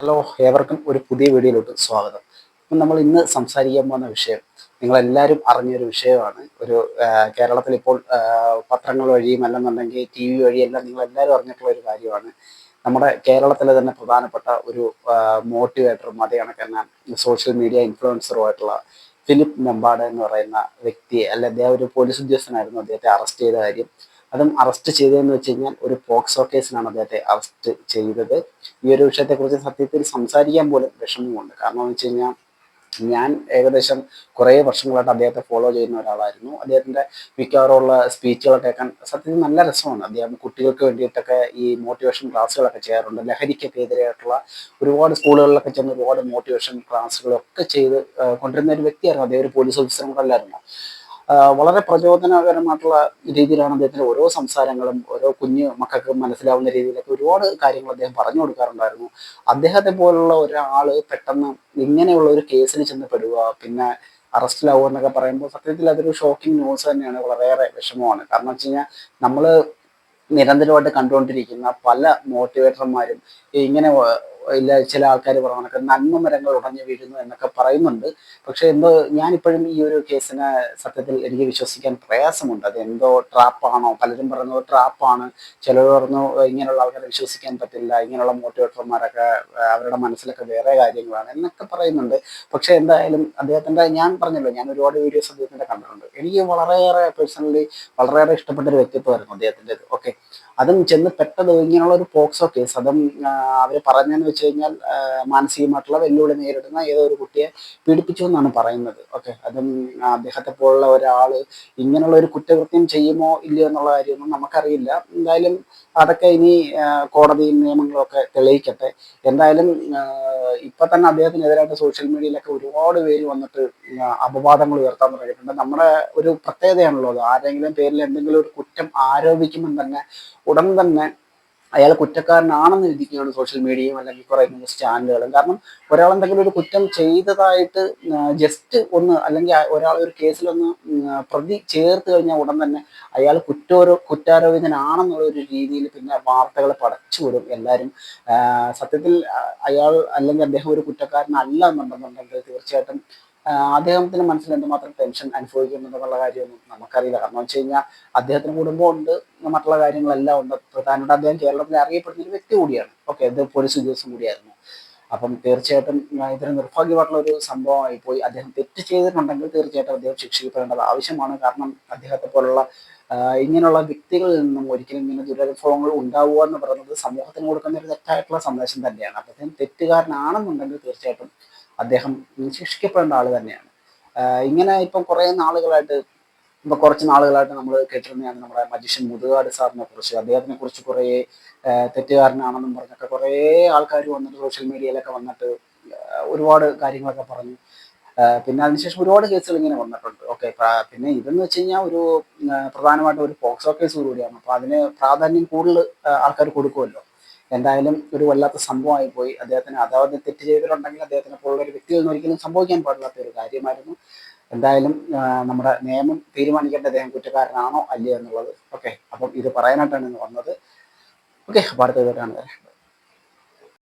Hello, ഏവർക്കും ഒരു പുതിയ വീഡിയോയിലോട്ട് സ്വാഗതം. അപ്പം നമ്മൾ ഇന്ന് സംസാരിക്കാൻ പോകുന്ന വിഷയം നിങ്ങളെല്ലാവരും അറിഞ്ഞൊരു വിഷയമാണ്. കേരളത്തിൽ ഇപ്പോൾ പത്രങ്ങൾ വഴിയും അല്ലെന്നുണ്ടെങ്കിൽ TV വഴിയെല്ലാം നിങ്ങളെല്ലാവരും അറിഞ്ഞിട്ടുള്ള ഒരു കാര്യമാണ്. നമ്മുടെ കേരളത്തിലെ തന്നെ പ്രധാനപ്പെട്ട ഒരു മോട്ടിവേറ്ററും അതേ കണക്ക് തന്നെ സോഷ്യൽ മീഡിയ ഇൻഫ്ലുവൻസറുമായിട്ടുള്ള ഫിലിപ്പ് നെമ്പാട് എന്ന് പറയുന്ന വ്യക്തിയെ, അദ്ദേഹം ഒരു പോലീസ് ഉദ്യോഗസ്ഥനായിരുന്നു. അദ്ദേഹത്തെ അറസ്റ്റ് ചെയ്ത കാര്യം, അതും അറസ്റ്റ് ചെയ്തതെന്ന് വെച്ച് കഴിഞ്ഞാൽ ഒരു പോക്സോ കേസിനാണ് അദ്ദേഹത്തെ അറസ്റ്റ് ചെയ്തത്. ഈ ഒരു വിഷയത്തെക്കുറിച്ച് സത്യത്തിൽ സംസാരിക്കാൻ പോലും വിഷമമുണ്ട്. കാരണം എന്ന് വെച്ച് കഴിഞ്ഞാൽ ഞാൻ ഏകദേശം കുറേ വർഷങ്ങളായിട്ട് അദ്ദേഹത്തെ ഫോളോ ചെയ്യുന്ന ഒരാളായിരുന്നു. അദ്ദേഹത്തിൻ്റെ മിക്കവാറുമുള്ള സ്പീച്ചുകളൊക്കെ കേൾക്കാൻ സത്യത്തിൽ നല്ല രസമാണ്. അദ്ദേഹം കുട്ടികൾക്ക് വേണ്ടിയിട്ടൊക്കെ ഈ മോട്ടിവേഷൻ ക്ലാസ്സുകളൊക്കെ ചെയ്യാറുണ്ട്. ലഹരിക്കൊക്കെ എതിരായിട്ടുള്ള ഒരുപാട് സ്കൂളുകളിലൊക്കെ ചെന്ന് ഒരുപാട് മോട്ടിവേഷൻ ക്ലാസ്സുകളൊക്കെ ചെയ്ത് കൊണ്ടിരുന്ന ഒരു വ്യക്തിയായിരുന്നു. അദ്ദേഹം ഒരു പോലീസ് ഓഫീസറും കൂടെ അല്ലായിരുന്നു. വളരെ പ്രചോദനകരമായിട്ടുള്ള രീതിയിലാണ് അദ്ദേഹത്തിൻ്റെ ഓരോ സംസാരങ്ങളും ഓരോ കുഞ്ഞു മക്കൾക്ക് മനസ്സിലാവുന്ന രീതിയിലൊക്കെ ഒരുപാട് കാര്യങ്ങൾ അദ്ദേഹം പറഞ്ഞു കൊടുക്കാറുണ്ടായിരുന്നു. അദ്ദേഹത്തെ പോലുള്ള ഒരാൾ പെട്ടെന്ന് ഇങ്ങനെയുള്ള ഒരു കേസിൽ ചെന്ന് പെടുക, പിന്നെ അറസ്റ്റിലാവുക എന്നൊക്കെ പറയുമ്പോൾ സത്യത്തിൽ അതൊരു ഷോക്കിംഗ് ന്യൂസ് തന്നെയാണ്. വളരെയേറെ വിഷമമാണ്. കാരണം വെച്ച് കഴിഞ്ഞാൽ നമ്മൾ നിരന്തരമായിട്ട് കണ്ടുകൊണ്ടിരിക്കുന്ന പല മോട്ടിവേറ്റർമാരും ഇങ്ങനെ ഇല്ല, ചില ആൾക്കാർ പറഞ്ഞ നന്മ മരങ്ങൾ ഉടഞ്ഞു വീഴുന്നു എന്നൊക്കെ പറയുന്നുണ്ട്. പക്ഷെ എന്തോ ഞാനിപ്പോഴും ഈ ഒരു കേസിനെ സത്യത്തിൽ എനിക്ക് വിശ്വസിക്കാൻ പ്രയാസമുണ്ട്. അത് എന്തോ ട്രാപ്പാണോ, പലരും പറയുന്നത് ട്രാപ്പാണ്, ചിലർ പറഞ്ഞു ഇങ്ങനെയുള്ള ആൾക്കാരെ വിശ്വസിക്കാൻ പറ്റില്ല, ഇങ്ങനെയുള്ള മോട്ടിവേറ്റർമാരൊക്കെ അവരുടെ മനസ്സിലൊക്കെ വേറെ കാര്യങ്ങളാണ് എന്നൊക്കെ പറയുന്നുണ്ട്. പക്ഷെ എന്തായാലും അദ്ദേഹത്തിൻ്റെ, ഞാൻ പറഞ്ഞല്ലോ, ഞാൻ ഒരുപാട് വീഡിയോസ് അദ്ദേഹത്തിൻ്റെ കണ്ടിട്ടുണ്ട്. എനിക്ക് വളരെയേറെ പേഴ്സണലി വളരെയേറെ ഇഷ്ടപ്പെട്ട ഒരു വ്യക്തിത്വമായിരുന്നു അദ്ദേഹത്തിൻ്റെത്. ഓക്കെ, അതും ചെന്ന് പെട്ടത് ഇങ്ങനെയുള്ള ഒരു പോക്സോ കേസ്, അതും അവർ പറഞ്ഞതെന്ന് വെച്ച് കഴിഞ്ഞാൽ മാനസികമായിട്ടുള്ള വെല്ലുവിളി നേരിടുന്ന ഏതോ ഒരു കുട്ടിയെ പീഡിപ്പിച്ചു എന്നാണ് പറയുന്നത്. ഓക്കെ, അതും അദ്ദേഹത്തെ പോലുള്ള ഒരാൾ ഇങ്ങനെയുള്ള ഒരു കുറ്റകൃത്യം ചെയ്യുമോ ഇല്ലയോ എന്നുള്ള കാര്യമൊന്നും നമുക്കറിയില്ല. എന്തായാലും അതൊക്കെ ഇനി കോടതിയും നിയമങ്ങളും ഒക്കെ തെളിയിക്കട്ടെ. എന്തായാലും ഇപ്പൊ തന്നെ അദ്ദേഹത്തിനെതിരായിട്ട് സോഷ്യൽ മീഡിയയിലൊക്കെ ഒരുപാട് പേര് വന്നിട്ട് അപവാദങ്ങൾ ഉയർത്താൻ തുടങ്ങിയിട്ടുണ്ട്. നമ്മുടെ ഒരു പ്രത്യേകതയാണല്ലോ അത്. ആരെങ്കിലും പേരിൽ എന്തെങ്കിലും ഒരു കുറ്റം ആരോപിക്കുമ്പോൾ തന്നെ ഉടൻ തന്നെ അയാൾ കുറ്റക്കാരനാണെന്ന് വിധിക്കുകയാണ് സോഷ്യൽ മീഡിയയും അല്ലെങ്കിൽ കുറെ ന്യൂസ് ചാനലുകളും. കാരണം ഒരാൾ എന്തെങ്കിലും ഒരു കുറ്റം ചെയ്തതായിട്ട് ജസ്റ്റ് ഒന്ന്, അല്ലെങ്കിൽ ഒരാൾ ഒരു കേസിലൊന്ന് പ്രതി ചേർത്ത് കഴിഞ്ഞാൽ ഉടൻ തന്നെ അയാൾ കുറ്റാരോപിതനാണെന്നുള്ള ഒരു രീതിയിൽ പിന്നെ വാർത്തകൾ പടച്ചുവിടും എല്ലാവരും. സത്യത്തിൽ അയാൾ അല്ലെങ്കിൽ അദ്ദേഹം ഒരു കുറ്റക്കാരനല്ല എന്നുണ്ടെന്നുണ്ടെങ്കിൽ തീർച്ചയായിട്ടും അദ്ദേഹത്തിന് മനസ്സിൽ എന്തുമാത്രം ടെൻഷൻ അനുഭവിക്കുന്നുണ്ടെന്നുള്ള കാര്യമൊന്നും നമുക്കറിയില്ല. കാരണം വെച്ച് കഴിഞ്ഞാൽ അദ്ദേഹത്തിന് കുടുംബമുണ്ട്, മറ്റുള്ള കാര്യങ്ങളെല്ലാം ഉണ്ട്. പ്രധാനമായിട്ട് അദ്ദേഹം കേരളത്തിൽ അറിയപ്പെടുന്ന ഒരു വ്യക്തി കൂടിയാണ്. ഓക്കെ, അത് പോലീസ് ഉദ്യോഗസ്ഥൻ കൂടിയായിരുന്നു. അപ്പം തീർച്ചയായിട്ടും ഇതൊരു നിർഭാഗ്യമായിട്ടുള്ള ഒരു സംഭവമായി പോയി. അദ്ദേഹം തെറ്റ് ചെയ്തിട്ടുണ്ടെങ്കിൽ തീർച്ചയായിട്ടും അദ്ദേഹം ശിക്ഷിക്കപ്പെടേണ്ടത് ആവശ്യമാണ്. കാരണം അദ്ദേഹത്തെ പോലുള്ള ഇങ്ങനെയുള്ള വ്യക്തികളിൽ നിന്നും ഒരിക്കലും ഇങ്ങനെ ദുരനുഭവങ്ങൾ ഉണ്ടാവുക എന്ന് പറയുന്നത് സമൂഹത്തിന് കൊടുക്കുന്ന ഒരു തെറ്റായിട്ടുള്ള സന്ദേശം തന്നെയാണ്. അപ്പം അദ്ദേഹം തെറ്റുകാരനാണെന്നുണ്ടെങ്കിൽ തീർച്ചയായിട്ടും അദ്ദേഹം ശിക്ഷിക്കപ്പെടേണ്ട ആൾ തന്നെയാണ്. ഇങ്ങനെ ഇപ്പം കുറച്ച് നാളുകളായിട്ട് നമ്മൾ കേട്ടിരുന്നതാണ് നമ്മുടെ മജീഷ്യൻ മുതുകാട് സാറിനെ കുറിച്ച്. അദ്ദേഹത്തിനെ കുറിച്ച് കുറേ തെറ്റുകാരനാണെന്നും പറഞ്ഞൊക്കെ കുറേ ആൾക്കാർ വന്നിട്ട് സോഷ്യൽ മീഡിയയിലൊക്കെ വന്നിട്ട് ഒരുപാട് കാര്യങ്ങളൊക്കെ പറഞ്ഞു. പിന്നെ അതിനുശേഷം ഒരുപാട് കേസുകൾ ഇങ്ങനെ വന്നിട്ടുണ്ട്. ഓക്കെ, പിന്നെ ഇതെന്ന് വെച്ച് കഴിഞ്ഞാൽ ഒരു പ്രധാനമായിട്ടും ഒരു പോക്സോ കേസ് കൂടിയാണ്. അപ്പോൾ അതിന് പ്രാധാന്യം കൂടുതൽ ആൾക്കാർ കൊടുക്കുമല്ലോ. എന്തായാലും ഒരു വല്ലാത്ത സംഭവമായി പോയി. അദ്ദേഹത്തിന് അതായത് തെറ്റ് ചെയ്തിട്ടുണ്ടെങ്കിൽ അദ്ദേഹത്തിനെ പോലുള്ള ഒരു വ്യക്തിയിൽ നിന്ന് ഒരിക്കലും സംഭവിക്കാൻ പാടില്ലാത്ത ഒരു കാര്യമായിരുന്നു. എന്തായാലും നമ്മുടെ നിയമം തീരുമാനിക്കേണ്ട അദ്ദേഹം കുറ്റക്കാരനാണോ അല്ലയോ എന്നുള്ളത്. ഓക്കെ, അപ്പം ഇത് പറയാനായിട്ടാണ് ഇന്ന് വന്നത്. ഓക്കെ, അപ്പോൾ അടുത്ത വീഡിയോയിലാണ്.